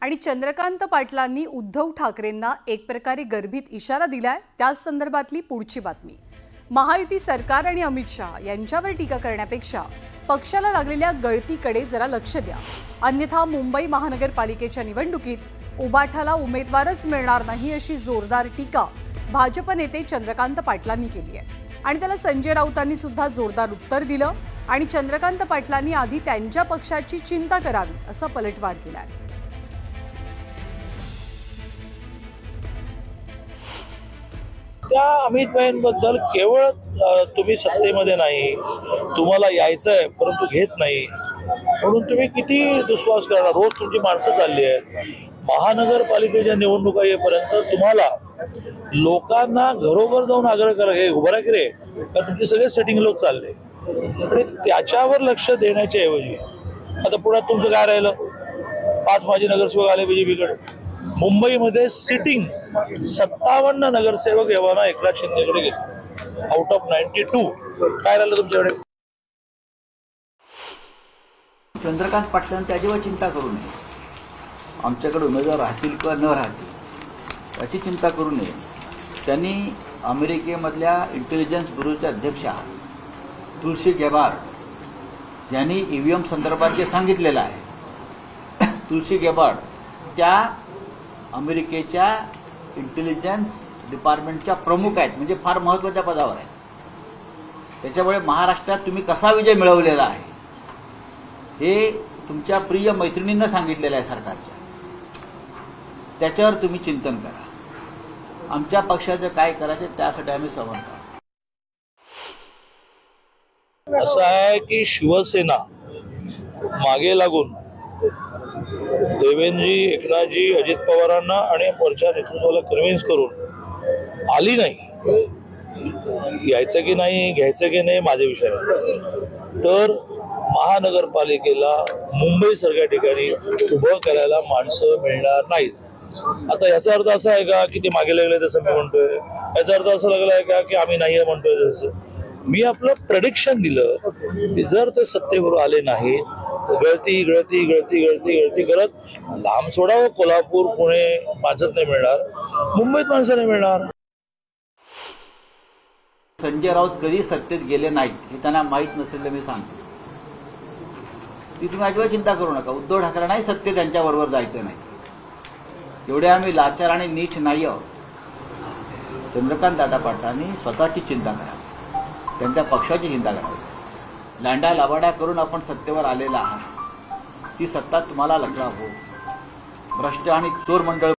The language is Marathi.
आणि चंद्रकांत पाटलांनी उद्धव ठाकरेंना एक प्रकारे गर्भित इशारा दिलाय। त्याच संदर्भातली पुढची बातमी। महायुती सरकार आणि अमित शाह यांच्यावर टीका करण्यापेक्षा पक्षाला लागलेल्या गळतीकडे जरा लक्ष द्या, अन्यथा मुंबई महानगरपालिकेच्या निवडणुकीत उबाठाला उमेदवारच मिळणार नाही अशी जोरदार टीका भाजप नेते चंद्रकांत पाटलांनी केली आहे। आणि त्याला संजय राऊतांनी सुद्धा जोरदार उत्तर दिलं आणि चंद्रकांत पाटलांनी आधी त्यांच्या पक्षाची चिंता करावी असा पलटवार केलाय। त्या अमित भाईंबद्दल केवळ तुम्ही सत्तेमध्ये नाही, तुम्हाला यायचंय परंतु घेत नाही म्हणून तुम्ही किती दुस्वास करणार। रोज तुमची माणसं चालली आहेत। महानगरपालिकेच्या निवडणुका येईपर्यंत तुम्हाला लोकांना घरोघर जाऊन आग्रह करा, हे उभं राहा की रे, कारण तुमचे सगळे सेटिंग लोक चालले आणि त्याच्यावर लक्ष देण्याच्या ऐवजी आता पुण्यात तुमचं काय राहिलं, 5 माजी नगरसेवक आले बीजेपीकडे। मुंबईमध्ये सिटिंग 57 नगरसेवक एव्हाना एकनाथ शिंदेकडे गेले आउट ऑफ 92। काय राहिलं तुमच्याकडे? चंद्रकांत पाटलांची अजिबात चिंता करू नये। आमच्याकडे उमेदवार राहतील किंवा न राहतील याची चिंता करू नये। त्यांनी अमेरिकेमधल्या इंटेलिजन्स ब्युरोच्या अध्यक्षा तुलसी गेबार्ड यांनी ईव्हीएम संदर्भात जे सांगितलेलं आहे, तुलसी गेबार्ड त्या अमेरिकेच्या इंटेलिजन्स डिपार्टमेंटच्या प्रमुख आहेत, म्हणजे फार महत्त्वाच्या पदावर आहेत। त्याच्यामुळे महाराष्ट्रात तुम्ही कसा विजय मिळवलेला आहे हे तुमच्या प्रिय मैत्रिणींना सांगितलेलं आहे सरकारच्या, त्याच्यावर तुम्ही चिंतन करा। आमच्या पक्षाचं काय करायचं त्यासाठी आम्ही संवाद करू। असं आहे की शिवसेना मागे लागून देवेंद्रजी, एकनाथजी, अजित पवारांना आणि वरच्या नेतृत्वाला कन्व्हिन्स करून आली नाही। यायचं की नाही, घ्यायचं की नाही माझा विषय नाही, तर महानगरपालिकेला मुंबईसारख्या ठिकाणी उभं करायला माणसं मिळणार नाहीत। आता याचा अर्थ असा आहे का की ते मागे लागले तसं मी म्हणतोय? याचा अर्थ असा लागला आहे का की आम्ही नाही म्हणतोय तसं? मी आपलं प्रेडिक्शन दिलं की जर ते सत्तेवर आले नाही, गळती गळती गळती गळती गळती करत लांब सोडावं, कोल्हापूर पुणे माणसं नाही मिळणार, मुंबईत माणसं नाही मिळणार। संजय राऊत कधी सत्तेत गेले नाहीत हे त्यांना माहीत नसेल मी सांगतो। ती तुम्ही अजिबात चिंता करू नका। उद्धव ठाकरे नाही सत्तेत त्यांच्याबरोबर जायचं नाही, एवढे आम्ही लाचार आणि नीच नाही आहोत। चंद्रकांत दादा पाटलांनी स्वतःची चिंता करावी, त्यांच्या पक्षाची चिंता करावी। लांडा लाबाडा करून आपण सत्तेवर आलेला आहात, ती सत्ता तुम्हाला लक्षात हो। भ्रष्ट आणि चोर मंडळ